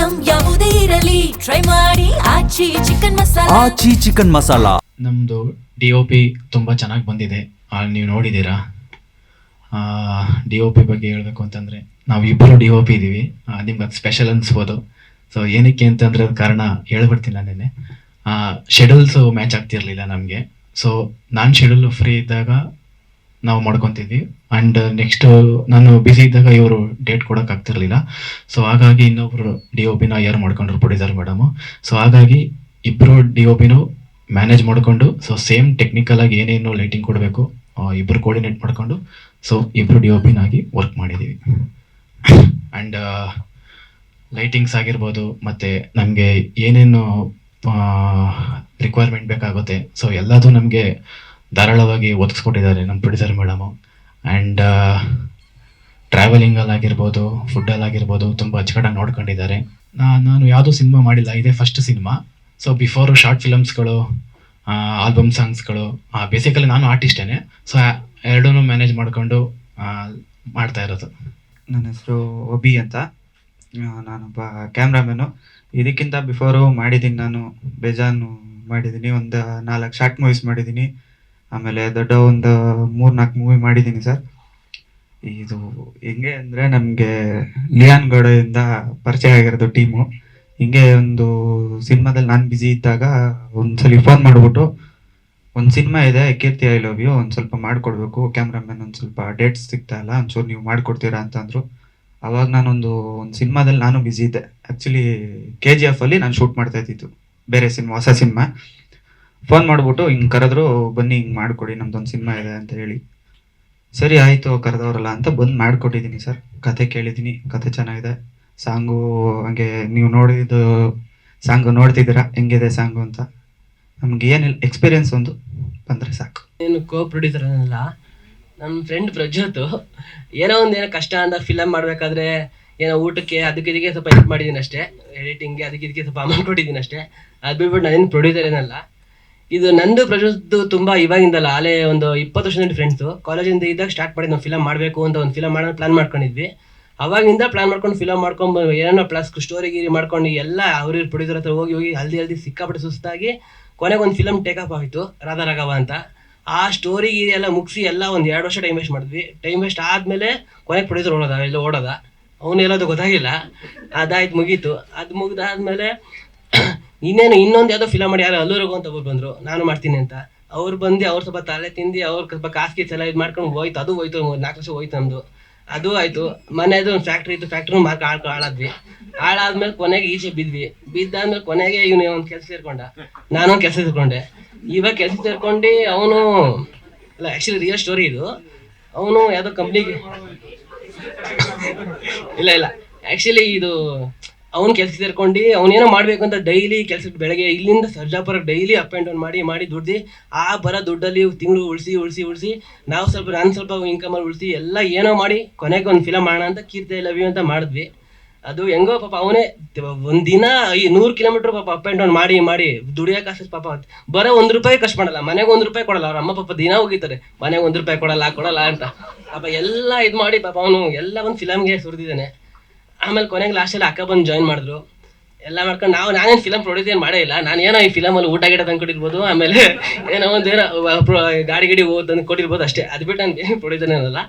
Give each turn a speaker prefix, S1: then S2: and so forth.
S1: Item ಯಾವುದೇ ಇರಲಿ try ಮಾಡಿ ಆಚಿ ಚಿಕನ್ ಮಸಾಲಾ.
S2: ನಮ್ಮದು DOP ತುಂಬ ಚೆನ್ನಾಗಿ ಬಂದಿದೆ, ನೀವು ನೋಡಿದ್ದೀರಾ. DOP ಬಗ್ಗೆ ಹೇಳಬೇಕು ಅಂತಂದರೆ ನಾವು ಇಬ್ಬರು DOP ಇದ್ದೀವಿ, ನಿಮ್ಗೆ ಅದು ಸ್ಪೆಷಲ್ ಅನಿಸ್ಬೋದು. ಸೊ ಏನಕ್ಕೆ ಅಂತಂದರೆ ಅದು ಕಾರಣ ಹೇಳ್ಬಿಡ್ತೀನಿ ನಾನೇನೆ. ಶೆಡ್ಯೂಲ್ಸು ಮ್ಯಾಚ್ ಆಗ್ತಿರಲಿಲ್ಲ ನಮಗೆ. ಸೊ ನಾನು ಶೆಡ್ಯೂಲ್ ಫ್ರೀ ಇದ್ದಾಗ ನಾವು ಮಾಡ್ಕೊತಿದ್ವಿ, ಆ್ಯಂಡ್ ನೆಕ್ಸ್ಟು ನಾನು ಬ್ಯುಸಿ ಇದ್ದಾಗ ಇವರು ಡೇಟ್ ಕೊಡೋಕ್ಕಾಗ್ತಿರ್ಲಿಲ್ಲ. ಸೊ ಹಾಗಾಗಿ ಇನ್ನೊಬ್ಬರು DOPನ ಹೈಯರ್ ಮಾಡ್ಕೊಂಡ್ರು, ಪ್ರೊಡ್ಯೂಸರ್ ಮೇಡಮು. ಸೊ ಹಾಗಾಗಿ ಇಬ್ಬರು DOPನೂ ಮ್ಯಾನೇಜ್ ಮಾಡಿಕೊಂಡು, ಸೊ ಸೇಮ್ ಟೆಕ್ನಿಕಲಾಗಿ ಏನೇನು ಲೈಟಿಂಗ್ ಕೊಡಬೇಕು ಇಬ್ಬರು ಕೋರ್ಡಿನೇಟ್ ಮಾಡಿಕೊಂಡು, ಸೊ ಇಬ್ಬರು DOPನಾಗಿ ವರ್ಕ್ ಮಾಡಿದ್ದೀವಿ. ಆ್ಯಂಡ್ ಲೈಟಿಂಗ್ಸ್ ಆಗಿರ್ಬೋದು, ಮತ್ತು ನಮಗೆ ಏನೇನು ರಿಕ್ವೈರ್ಮೆಂಟ್ ಬೇಕಾಗುತ್ತೆ, ಸೊ ಎಲ್ಲದೂ ನಮಗೆ ಧಾರಾಳವಾಗಿ ಒದಗಿಸ್ಕೊಟ್ಟಿದ್ದಾರೆ ನಮ್ಮ ಪ್ರೊಡ್ಯೂಸರ್ ಮೇಡಮು. ಆ್ಯಂಡ್ ಟ್ರಾವೆಲಿಂಗಲ್ಲಾಗಿರ್ಬೋದು, ಫುಡ್ಡಲ್ಲಾಗಿರ್ಬೋದು ತುಂಬ ಅಚ್ಚುಕಟ್ಟಾಗಿ ನೋಡ್ಕೊಂಡಿದ್ದಾರೆ. ನಾನು ಯಾವುದೂ ಸಿನಿಮಾ ಮಾಡಿಲ್ಲ, ಇದೇ first cinema. So before short ಫಿಲಮ್ಸ್ಗಳು, ಆಲ್ಬಮ್ ಸಾಂಗ್ಸ್ಗಳು, ಬೇಸಿಕಲಿ ನಾನು ಆರ್ಟಿಸ್ಟೇನೆ. ಸೊ ಎರಡೂ ಮ್ಯಾನೇಜ್ ಮಾಡಿಕೊಂಡು ಮಾಡ್ತಾ ಇರೋದು.
S3: ನನ್ನ ಹೆಸರು ಒಬಿ ಅಂತ, ನಾನೊಬ್ಬ ಕ್ಯಾಮ್ರಾಮನ್ನು. ಇದಕ್ಕಿಂತ ಬಿಫೋರು ಮಾಡಿದ್ದೀನಿ, ನಾನು ಬೇಜಾನು ಮಾಡಿದ್ದೀನಿ. ಒಂದು 4 ಶಾರ್ಟ್ ಮೂವೀಸ್ ಮಾಡಿದ್ದೀನಿ, ಆಮೇಲೆ ದೊಡ್ಡ ಒಂದು 3-4 ಮೂವಿ ಮಾಡಿದ್ದೀನಿ ಸರ್. ಇದು ಹೆಂಗೆ ಅಂದರೆ ನಮಗೆ ಲಿಯಾನ್ ಗೌಡದಿಂದ ಪರಿಚಯ ಆಗಿರೋದು ಟೀಮು. ಹಿಂಗೆ ಒಂದು ಸಿನಿಮಾದಲ್ಲಿ ನಾನು ಬ್ಯುಸಿ ಇದ್ದಾಗ ಒಂದ್ಸಲಿ ಫೋನ್ ಮಾಡಿಬಿಟ್ಟು, ಒಂದು ಸಿನಿಮಾ ಇದೆ ಕೀರ್ತಿ ಐ ಲವ್ ಯು, ಒಂದು ಸ್ವಲ್ಪ ಮಾಡಿಕೊಡ್ಬೇಕು ಕ್ಯಾಮ್ರಾಮನ್, ಒಂದು ಸ್ವಲ್ಪ ಡೇಟ್ಸ್ ಸಿಗ್ತಾ ಇಲ್ಲ, ಒಂಚೂರು ನೀವು ಮಾಡಿಕೊಡ್ತೀರಾ ಅಂತಂದರು. ಆವಾಗ ನಾನೊಂದು ಸಿನಿಮಾದಲ್ಲಿ ನಾನು ಬ್ಯುಸಿ ಇದ್ದೆ. ಆ್ಯಕ್ಚುಲಿ KGF ಅಲ್ಲಿ ನಾನು ಶೂಟ್ ಮಾಡ್ತಾ ಇದ್ದಿದ್ದು, ಬೇರೆ ಸಿನಿಮಾ, ಹೊಸ ಸಿನಿಮಾ. ಫೋನ್ ಮಾಡಿಬಿಟ್ಟು ಹಿಂಗೆ ಕರೆದ್ರು, ಬನ್ನಿ ಹಿಂಗೆ ಮಾಡಿಕೊಡಿ, ನಮ್ದೊಂದು ಸಿನಿಮಾ ಇದೆ ಅಂತ ಹೇಳಿ. ಸರಿ ಆಯಿತು ಕರೆದವ್ರಲ್ಲ ಅಂತ ಬಂದು ಮಾಡಿಕೊಟ್ಟಿದ್ದೀನಿ ಸರ್. ಕತೆ ಕೇಳಿದ್ದೀನಿ, ಕತೆ ಚೆನ್ನಾಗಿದೆ. ಸಾಂಗು ಹಾಗೆ ನೀವು ನೋಡಿದ್ದು ಸಾಂಗು ನೋಡ್ತಿದ್ದೀರಾ ಹೆಂಗಿದೆ ಸಾಂಗು ಅಂತ. ನಮ್ಗೆ ಏನಿಲ್ಲ, ಎಕ್ಸ್ಪೀರಿಯನ್ಸ್ ಒಂದು ಬಂದರೆ ಸಾಕು.
S4: ಏನು ಪ್ರೊಡ್ಯೂಸರ್ ಅನ್ನಲ್ಲ, ನಮ್ಮ ಫ್ರೆಂಡ್ ಪ್ರಜ್ವತ್ ಏನೋ ಕಷ್ಟ ಅಂತ ಫಿಲಮ್ ಮಾಡಬೇಕಾದ್ರೆ ಏನೋ ಊಟಕ್ಕೆ ಅದಕ್ಕೆ ಇದಕ್ಕೆ ಸ್ವಲ್ಪ ಹೆಲ್ಪ್ ಮಾಡಿದ್ದೀನಿ ಅಷ್ಟೇ, ಎಡಿಟಿಂಗ್ಗೆ ಅದಕ್ಕೆ ಇದಕ್ಕೆ ಸ್ವಲ್ಪ ಅಮೌಂಟ್ ಕೊಟ್ಟಿದ್ದೀನಿ ಅಷ್ಟೇ. ಅದು ಬಿಟ್ಬಿಟ್ಟು ನಾನೇನು ಪ್ರೊಡ್ಯೂಸರ್ ಏನಲ್ಲ. ಇದು ನಂದು ಪ್ರಜ್ವತ್ತು ತುಂಬ ಇವಾಗಿಂದಲ್ಲ, ಅಲ್ಲೇ ಒಂದು 20 ವರ್ಷದಿಂದ ಫ್ರೆಂಡ್ಸು. ಕಾಲೇಜಿಂದ ಇದ್ದಾಗ ಸ್ಟಾರ್ಟ್ ಮಾಡಿ ನಾವು ಫಿಲಮ್ ಮಾಡಬೇಕು ಅಂತ ಒಂದು ಫಿಲಮ್ ಮಾಡೋಣ ಪ್ಲಾನ್ ಮಾಡ್ಕೊಂಡಿದ್ವಿ. ಅವಾಗಿಂದ ಪ್ಲಾನ್ ಮಾಡ್ಕೊಂಡು ಫಿಲಮ್ ಮಾಡ್ಕೊಂಡು ಏನೋ ಪ್ಲಸ್ ಸ್ಟೋರಿ ಗೀರಿ ಮಾಡ್ಕೊಂಡು ಎಲ್ಲ ಅವ್ರ ಪ್ರೊಡ್ಯೂಸರ್ ಹತ್ರ ಹೋಗಿ ಹಲ್ದಿ ಸಿಕ್ಕಾಪಟ್ಟೆ ಸುಸ್ತಾಗಿ ಕೊನೆಗೆ ಒಂದು ಫಿಲಮ್ ಟೇಕಪ್ ಆಯಿತು, ರಾಧಾ ರಾಘವ ಅಂತ. ಆ ಸ್ಟೋರಿ ಗೀರಿ ಎಲ್ಲ ಮುಗಿಸಿ ಎಲ್ಲ ಒಂದು 2 ವರ್ಷ ಟೈಮ್ ವೇಸ್ಟ್ ಮಾಡಿದ್ವಿ. ಟೈಮ್ ವೇಸ್ಟ್ ಆದಮೇಲೆ ಕೊನೆಗೆ ಪ್ರೊಡ್ಯೂಸರ್ ಓಡೋದ, ಅವನು ಎಲ್ಲೋದು ಗೊತ್ತಾಗಿಲ್ಲ. ಅದಾಯ್ತು, ಮುಗೀತು. ಅದು ಮುಗಿದಾದ್ಮೇಲೆ ಇನ್ನೊಂದು ಯಾವುದೋ ಫಿಲಮ್ ಮಾಡಿ ಯಾರು ಅಲ್ಲೂರಿಗೂ ಅಂತ ಒಬ್ಬರು ಬಂದರು, ನಾನು ಮಾಡ್ತೀನಿ ಅಂತ. ಅವ್ರು ಬಂದು ಅವ್ರು ಸ್ವಲ್ಪ ತಲೆ ತಿಂದು ಅವ್ರು ಸ್ವಲ್ಪ ಕಾಸ್ಗೆ ಎಲ್ಲ ಇದು ಮಾಡ್ಕೊಂಡು ಹೋಯ್ತು. ಅದು ಹೋಯ್ತು, 4 ವರ್ಷ ಹೋಯ್ತು ನಮ್ಮದು. ಅದು ಆಯಿತು. ಮನೆಯದು ಒಂದು ಫ್ಯಾಕ್ಟ್ರಿ ಇತ್ತು, ಫ್ಯಾಕ್ಟ್ರಿ ಮಾರ್ಕ್ ಹಾಳಾದ್ವಿ. ಹಾಳಾದ್ಮೇಲೆ ಕೊನೆಗೆ ಈಚೆ ಬಿದ್ದಾದ್ಮೇಲೆ ಕೊನೆಗೆ ಇವನು ಒಂದು ಕೆಲಸ ಸೇರ್ಕೊಂಡ, ನಾನೊಂದು ಕೆಲಸ ಸೇರ್ಕೊಂಡೆ. ಇವಾಗ ಕೆಲಸ ಸೇರ್ಕೊಂಡು ಅವನು ಅಲ್ಲ, ಆ್ಯಕ್ಚುಲಿ ರಿಯಲ್ ಸ್ಟೋರಿ ಇದು. ಅವನು ಯಾವುದೋ ಕಂಪ್ನಿಗೆ ಇಲ್ಲ ಆ್ಯಕ್ಚುಲಿ ಇದು ಅವ್ನು ಕೆಲಸ ಸೇರ್ಕೊಂಡು ಅವನೇನೋ ಮಾಡಬೇಕು ಅಂತ ಡೈಲಿ ಕೆಲಸಕ್ಕೆ ಬೆಳಗ್ಗೆ ಇಲ್ಲಿಂದ ಸರ್ಜಾಪುರಕ್ಕೆ ಡೈಲಿ ಅಪ್ ಆ್ಯಂಡ್ ಡೌನ್ ಮಾಡಿ ದುಡ್ದು ಬರೋ ದುಡ್ಡಲ್ಲಿ ತಿಂಗಳು ಉಳಿಸಿ ನಾನು ಸ್ವಲ್ಪ ಇನ್ಕಮಲ್ಲಿ ಉಳಿಸಿ ಎಲ್ಲ ಏನೋ ಮಾಡಿ ಕೊನೆಗೆ ಒಂದು ಫಿಲಮ್ ಮಾಡೋಣ ಅಂತ ಕೀರ್ತಿ ಐ ಲವ್ ಯು ಅಂತ ಮಾಡಿದ್ವಿ. ಅದು ಹೆಂಗೋ ಪಾಪ ಅವನೇ ಒಂದಿನ 100 ಕಿಲೋಮೀಟ್ರ್ ಪಾಪ ಅಪ್ ಆ್ಯಂಡ್ ಡೌನ್ ಮಾಡಿ ದುಡಿಯೋಕೆ ಆಸೆ ಪಾಪ. ಬರೋ ₹1 ಖರ್ಚು ಮಾಡಲ್ಲ, ಮನೆಗೆ ₹1 ಕೊಡಲ್ಲ. ಅವ್ರ ಅಮ್ಮ ಪಾಪ ದಿನ ಹೋಗಿತಾರೆ, ಮನೆಗೆ ₹1 ಕೊಡಲ್ಲ ಅಂತ ಪಾಪ ಎಲ್ಲ ಇದು ಮಾಡಿ ಪಾಪ ಅವನು ಎಲ್ಲ ಒಂದು ಫಿಲಮ್ಗೆ ಸುರಿದಿದ್ದಾನೆ. ಆಮೇಲೆ ಕೊನೆಗೆ ಲಾಸ್ಟಲ್ಲಿ ಅಕ್ಕ ಬಂದು ಜಾಯಿನ್ ಮಾಡಿದ್ರು, ಎಲ್ಲ ಮಾಡ್ಕೊಂಡು ನಾನೇನು ಫಿಲಮ್ ಪ್ರೊಡ್ಯೂಸ್ ಏನು ಮಾಡೇ ಇಲ್ಲ. ನಾನು ಏನೋ ಈ ಫಿಲಮಲ್ಲಿ ಊಟ ಗಿಡ ತಂದು ಕೊಟ್ಟಿರ್ಬೋದು, ಆಮೇಲೆ ಏನೋ ಗಾಡಿ ತಂದು ಕೊಟ್ಟಿರ್ಬೋದು ಅಷ್ಟೇ. ಅದು ಬಿಟ್ಟು ನಾನು ಏನು ಪ್ರೊಡ್ಯೂಸರ್ ಏನಲ್ಲ.